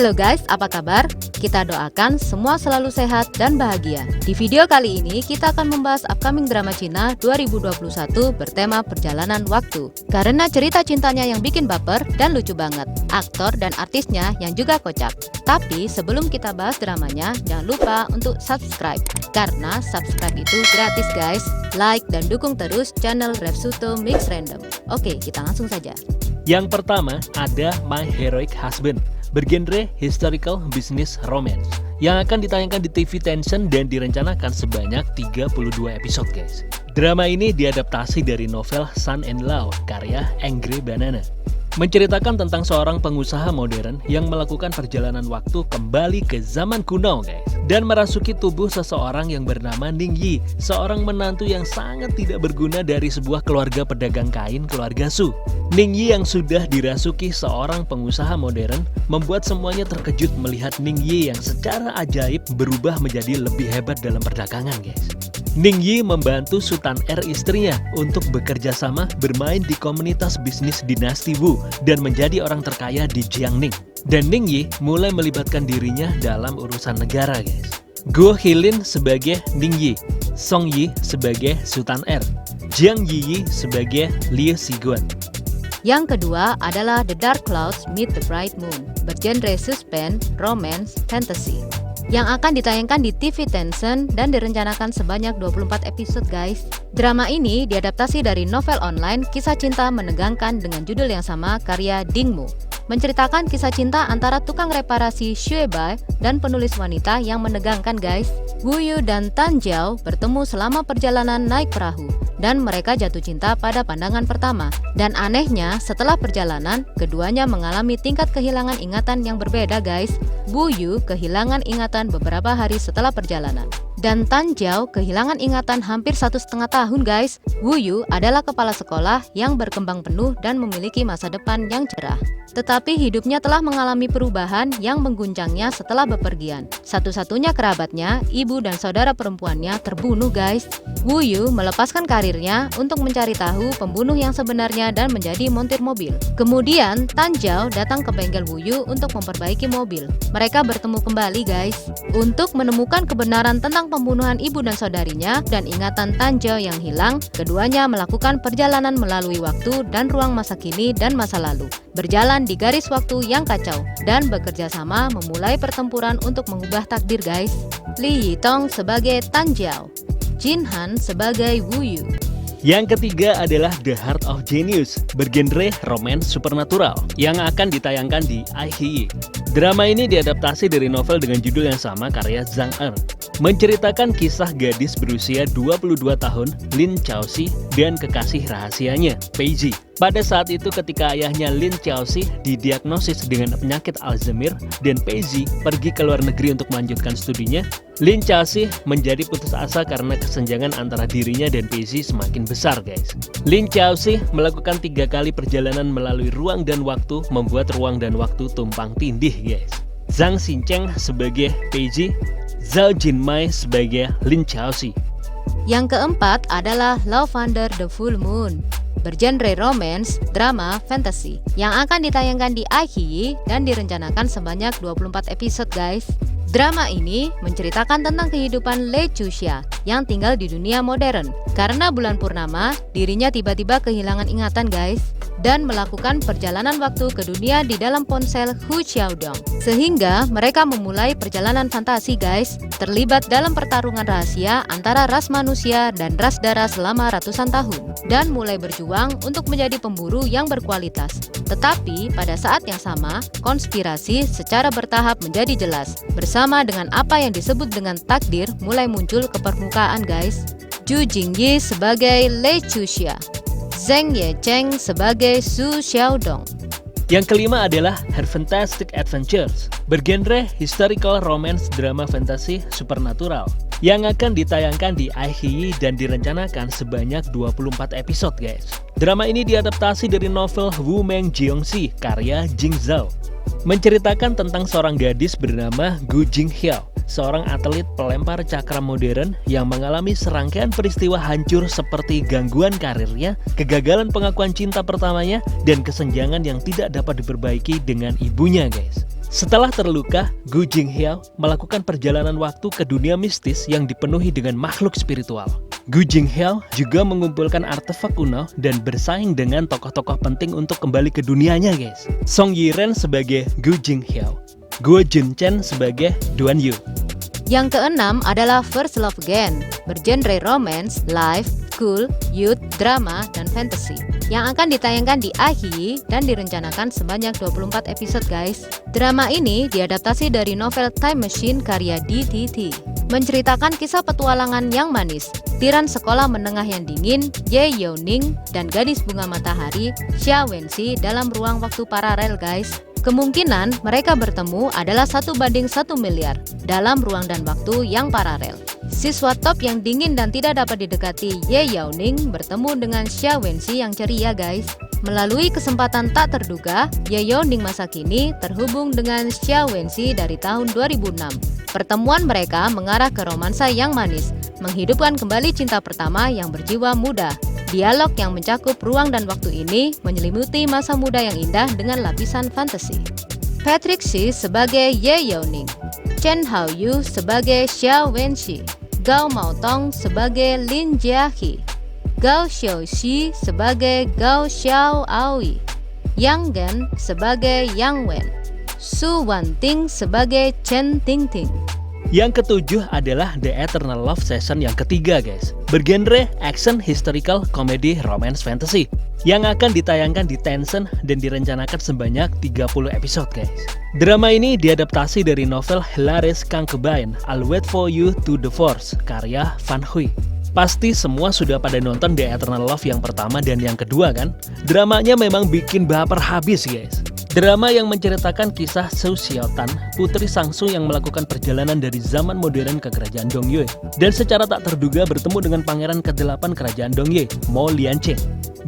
Halo guys, apa kabar? Kita doakan semua selalu sehat dan bahagia. Di video kali ini kita akan membahas upcoming drama Cina 2021 bertema perjalanan waktu. Karena cerita cintanya yang bikin baper dan lucu banget, aktor dan artisnya yang juga kocak. Tapi sebelum kita bahas dramanya, jangan lupa untuk subscribe. Karena subscribe itu gratis guys. Like dan dukung terus channel Refsuto Mix Random. Oke, kita langsung saja. Yang pertama ada My Heroic Husband, bergenre historical business romance, yang akan ditayangkan di TV Tencent dan direncanakan sebanyak 32 episode guys. Drama ini diadaptasi dari novel Sun and Law karya Angry Banana. Menceritakan tentang seorang pengusaha modern yang melakukan perjalanan waktu kembali ke zaman kuno guys, dan merasuki tubuh seseorang yang bernama Ning Yi, seorang menantu yang sangat tidak berguna dari sebuah keluarga pedagang kain keluarga Su. Ning Yi yang sudah dirasuki seorang pengusaha modern membuat semuanya terkejut melihat Ning Yi yang secara ajaib berubah menjadi lebih hebat dalam perdagangan guys. Ning Yi membantu Sultan R istrinya untuk bekerja sama bermain di komunitas bisnis dinasti Wu dan menjadi orang terkaya di Jiangning. Dan Ning Yi mulai melibatkan dirinya dalam urusan negara guys. Guo Hilin sebagai Ning Yi, Song Yi sebagai Sultan R, Jiang Yi sebagai Liu Siguan. Yang kedua adalah The Dark Clouds Meet the Bright Moon, bergenre suspense, romance, fantasy, yang akan ditayangkan di TV Tencent dan direncanakan sebanyak 24 episode guys. Drama ini diadaptasi dari novel online kisah cinta menegangkan dengan judul yang sama karya Dingmu. Menceritakan kisah cinta antara tukang reparasi Xue Bai dan penulis wanita yang menegangkan guys. Wu Yu dan Tan Jiao bertemu selama perjalanan naik perahu dan mereka jatuh cinta pada pandangan pertama. Dan anehnya setelah perjalanan, keduanya mengalami tingkat kehilangan ingatan yang berbeda guys. Wu Yu kehilangan ingatan beberapa hari setelah perjalanan, dan Tan Jiao kehilangan ingatan hampir 1,5 tahun guys. Wu Yu adalah kepala sekolah yang berkembang penuh dan memiliki masa depan yang cerah. Tetapi hidupnya telah mengalami perubahan yang mengguncangnya setelah bepergian. Satu-satunya kerabatnya, ibu dan saudara perempuannya terbunuh guys. Wu Yu melepaskan karirnya untuk mencari tahu pembunuh yang sebenarnya dan menjadi montir mobil. Kemudian Tan Jiao datang ke bengkel Wu Yu untuk memperbaiki mobil. Mereka bertemu kembali guys untuk menemukan kebenaran tentang pembunuhan ibu dan saudarinya dan ingatan Tan Jiao yang hilang. Keduanya melakukan perjalanan melalui waktu dan ruang masa kini dan masa lalu, berjalan di garis waktu yang kacau dan bekerja sama memulai pertempuran untuk mengubah takdir guys. Li Yitong sebagai Tan Jiao, Jin Han sebagai Wu Yu. Yang ketiga adalah The Heart of Genius, bergenre romance supernatural, yang akan ditayangkan di iQIYI. Drama ini diadaptasi dari novel dengan judul yang sama karya Zhang Er. Menceritakan kisah gadis berusia 22 tahun, Lin Chaoxi, dan kekasih rahasianya, Pei Ji. Pada saat itu ketika ayahnya Lin Chaoxi didiagnosis dengan penyakit Alzheimer dan Pei Ji pergi ke luar negeri untuk melanjutkan studinya, Lin Chaoxi menjadi putus asa karena kesenjangan antara dirinya dan Pei Ji semakin besar guys. Lin Chaoxi melakukan 3 kali perjalanan melalui ruang dan waktu, membuat ruang dan waktu tumpang tindih guys. Zhang Xincheng sebagai Pei Ji, Zhao Jinmai sebagai Lin Chaoxi. Yang keempat adalah Love Under the Full Moon, bergenre romance, drama, fantasy, yang akan ditayangkan di iQIYI dan direncanakan sebanyak 24 episode guys. Drama ini menceritakan tentang kehidupan Lei Chuxia yang tinggal di dunia modern. Karena bulan purnama, dirinya tiba-tiba kehilangan ingatan guys dan melakukan perjalanan waktu ke dunia di dalam ponsel Hu Xiaodong. Sehingga mereka memulai perjalanan fantasi guys, terlibat dalam pertarungan rahasia antara ras manusia dan ras darah selama ratusan tahun, dan mulai berjuang untuk menjadi pemburu yang berkualitas. Tetapi pada saat yang sama, konspirasi secara bertahap menjadi jelas. Bersama dengan apa yang disebut dengan takdir mulai muncul ke permukaan guys. Zhu Jingyi sebagai Lei Chuxia, Zheng Yecheng sebagai Su Xiaodong. Yang kelima adalah Her Fantastic Adventures, bergenre historical romance drama fantasy supernatural, yang akan ditayangkan di iQIYI dan direncanakan sebanyak 24 episode guys. Drama ini diadaptasi dari novel Wu Meng Jiongxi karya Jing Zhao. Menceritakan tentang seorang gadis bernama Gu Jinghao, seorang atlet pelempar cakram modern yang mengalami serangkaian peristiwa hancur seperti gangguan karirnya, kegagalan pengakuan cinta pertamanya, dan kesenjangan yang tidak dapat diperbaiki dengan ibunya, guys. Setelah terluka, Gu Jinghyao melakukan perjalanan waktu ke dunia mistis yang dipenuhi dengan makhluk spiritual. Gu Jinghyao juga mengumpulkan artefak kuno dan bersaing dengan tokoh-tokoh penting untuk kembali ke dunianya, guys. Song Yiren sebagai Gu Jinghyao, Guo Junchen sebagai Duan Yu. Yang keenam adalah First Love Again, bergenre romance, life, cool, youth, drama, dan fantasy, yang akan ditayangkan di AHI dan direncanakan sebanyak 24 episode, guys. Drama ini diadaptasi dari novel Time Machine karya DTT, menceritakan kisah petualangan yang manis, tiran sekolah menengah yang dingin, Ye Yaoning, dan gadis bunga matahari, Xia Wenxi dalam ruang waktu paralel, guys. Kemungkinan mereka bertemu adalah 1:1 miliar dalam ruang dan waktu yang paralel. Siswa top yang dingin dan tidak dapat didekati Ye Yaoning bertemu dengan Xia Wenxi yang ceria, guys. Melalui kesempatan tak terduga, Ye Yaoning masa kini terhubung dengan Xia Wenxi dari tahun 2006. Pertemuan mereka mengarah ke romansa yang manis, menghidupkan kembali cinta pertama yang berjiwa muda. Dialog yang mencakup ruang dan waktu ini menyelimuti masa muda yang indah dengan lapisan fantasi. Patrick Shi sebagai Ye Yaoning, Chen Haoyu sebagai Xia Wenxi, Gao Maotong sebagai Lin Jiahe, Gao Xiaoxi sebagai Gao Xiao Aoi, Yang Gen sebagai Yang Wen, Su Wanting sebagai Chen Tingting. Yang ketujuh adalah The Eternal Love Season yang ketiga, guys. Bergenre action, historical, comedy, romance, fantasy, yang akan ditayangkan di Tencent dan direncanakan sebanyak 30 episode, guys. Drama ini diadaptasi dari novel Hilarious Concubine, I'll Wait For You to Divorce, karya Fan Hui. Pasti semua sudah pada nonton The Eternal Love yang pertama dan yang kedua, kan? Dramanya memang bikin baper habis, guys. Drama yang menceritakan kisah Su Xiaotan, putri Sangsu yang melakukan perjalanan dari zaman modern ke kerajaan Dongyue, dan secara tak terduga bertemu dengan pangeran ke-8 kerajaan Dongyue, Mo Lianqing.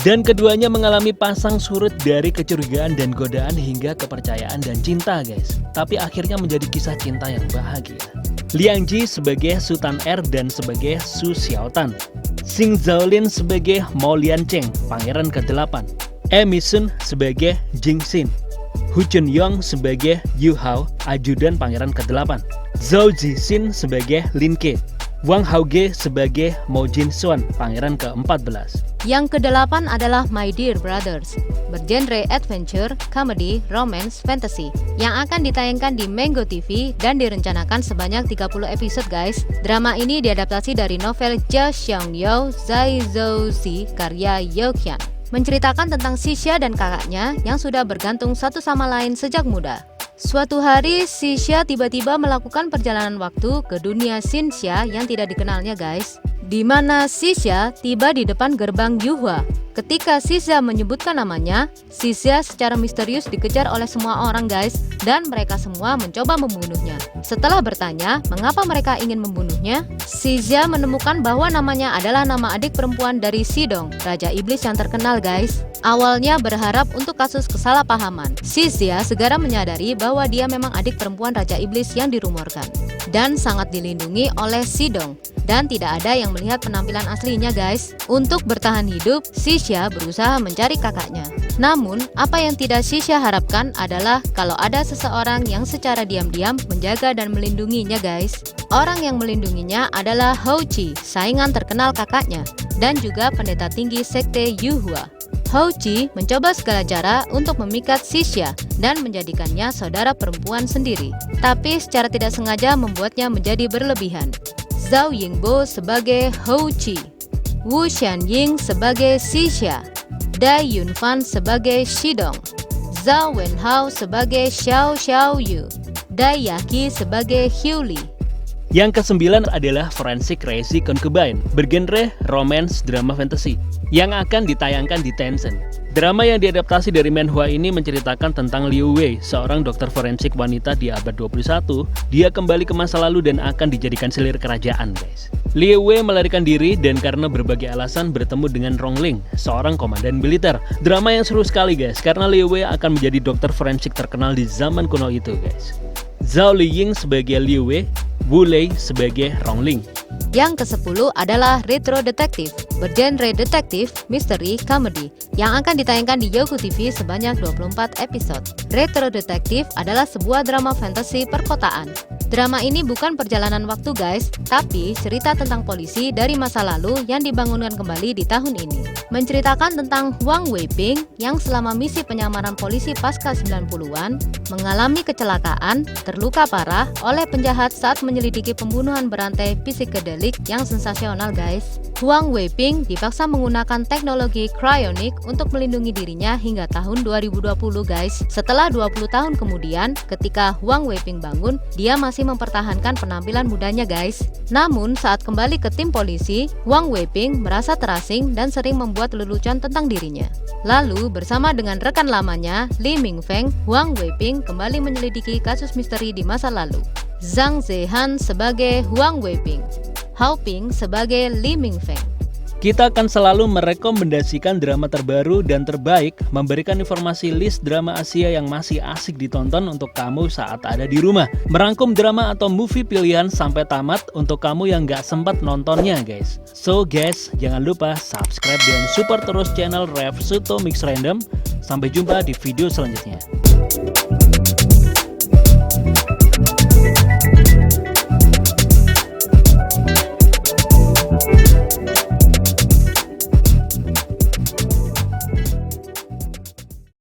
Dan keduanya mengalami pasang surut dari kecurigaan dan godaan hingga kepercayaan dan cinta, guys. Tapi akhirnya menjadi kisah cinta yang bahagia. Liang Ji sebagai Sultan Er dan sebagai Su Xiaotan, Xing Zhaolin sebagai Mo Lianqing, pangeran ke-8, Mi Sun sebagai Jing Xin, Hu Chunyong sebagai Yu Hao, ajudan pangeran ke-8, Zhou Zixin sebagai Lin Ke, Wang Haoge sebagai Mo Jinxuan, pangeran ke-14. Yang ke-8 adalah My Dear Brothers, bergenre adventure, comedy, romance, fantasy, yang akan ditayangkan di Mango TV dan direncanakan sebanyak 30 episode, guys. Drama ini diadaptasi dari novel Jia Xiangyou Zai Zhou Zi karya Yao Qian, menceritakan tentang Xixia dan kakaknya yang sudah bergantung satu sama lain sejak muda. Suatu hari, Xixia tiba-tiba melakukan perjalanan waktu ke dunia Xinxia yang tidak dikenalnya, guys. Di mana Xixia tiba di depan gerbang Yuhua. Ketika Xixia menyebutkan namanya, Xixia secara misterius dikejar oleh semua orang, guys, dan mereka semua mencoba membunuhnya. Setelah bertanya mengapa mereka ingin membunuhnya, Xixia menemukan bahwa namanya adalah nama adik perempuan dari Xidong, Raja Iblis yang terkenal, guys. Awalnya berharap untuk kasus kesalahpahaman, Xixia segera menyadari bahwa dia memang adik perempuan Raja Iblis yang dirumorkan dan sangat dilindungi oleh Xidong, dan tidak ada yang melihat penampilan aslinya, guys. Untuk bertahan hidup, Xixia berusaha mencari kakaknya. Namun, apa yang tidak Xixia harapkan adalah kalau ada seseorang yang secara diam-diam menjaga dan melindunginya, guys. Orang yang melindunginya adalah Hou Qi, saingan terkenal kakaknya, dan juga pendeta tinggi sekte Yuhua. Hou Qi mencoba segala cara untuk memikat Xixia dan menjadikannya saudara perempuan sendiri, tapi secara tidak sengaja membuatnya menjadi berlebihan. Zhao Yingbo sebagai Hou Qi, Wu Xianying sebagai Xixia, Dai Yunfan sebagai Xidong, Zhao Wenhao sebagai Xiao Xiaoyu, Dai Yaqi sebagai Hiuli. Yang ke-9 adalah Forensic Crazy Concubine, bergenre romance, drama, fantasy, yang akan ditayangkan di Tencent. Drama yang diadaptasi dari manhwa ini menceritakan tentang Liu Wei, seorang dokter forensik wanita di abad 21. Dia kembali ke masa lalu dan akan dijadikan selir kerajaan, guys. Liu Wei melarikan diri dan karena berbagai alasan bertemu dengan Rong Ling, seorang komandan militer. Drama yang seru sekali, guys, karena Liu Wei akan menjadi dokter forensik terkenal di zaman kuno itu, guys. Zhao Liying sebagai Liu Wei, Wu Lei sebagai Rongling. Yang ke-10 adalah Retro Detective, bergenre detektif, misteri, komedi, yang akan ditayangkan di Youku TV sebanyak 24 episode. Retro Detective adalah sebuah drama fantasi perkotaan. Drama ini bukan perjalanan waktu guys, tapi cerita tentang polisi dari masa lalu yang dibangunkan kembali di tahun ini. Menceritakan tentang Huang Weiping yang selama misi penyamaran polisi pasca 90-an mengalami kecelakaan, terluka parah oleh penjahat saat menyelidiki pembunuhan berantai psikedelik yang sensasional guys. Huang Weiping dipaksa menggunakan teknologi cryonik untuk melindungi dirinya hingga tahun 2020 guys. Setelah 20 tahun kemudian, ketika Huang Weiping bangun, dia masih mempertahankan penampilan mudanya guys. Namun saat kembali ke tim polisi, Huang Weiping merasa terasing dan sering membuat lelucon tentang dirinya. Lalu bersama dengan rekan lamanya, Li Mingfeng, Huang Weiping kembali menyelidiki kasus misteri di masa lalu. Zhang Zehan sebagai Huang Weiping, Hao Ping sebagai Li Mingfeng. Kita akan selalu merekomendasikan drama terbaru dan terbaik, memberikan informasi list drama Asia yang masih asik ditonton untuk kamu saat ada di rumah. Merangkum drama atau movie pilihan sampai tamat untuk kamu yang gak sempat nontonnya guys. So guys, jangan lupa subscribe dan support terus channel Rev Suto Mix Random. Sampai jumpa di video selanjutnya.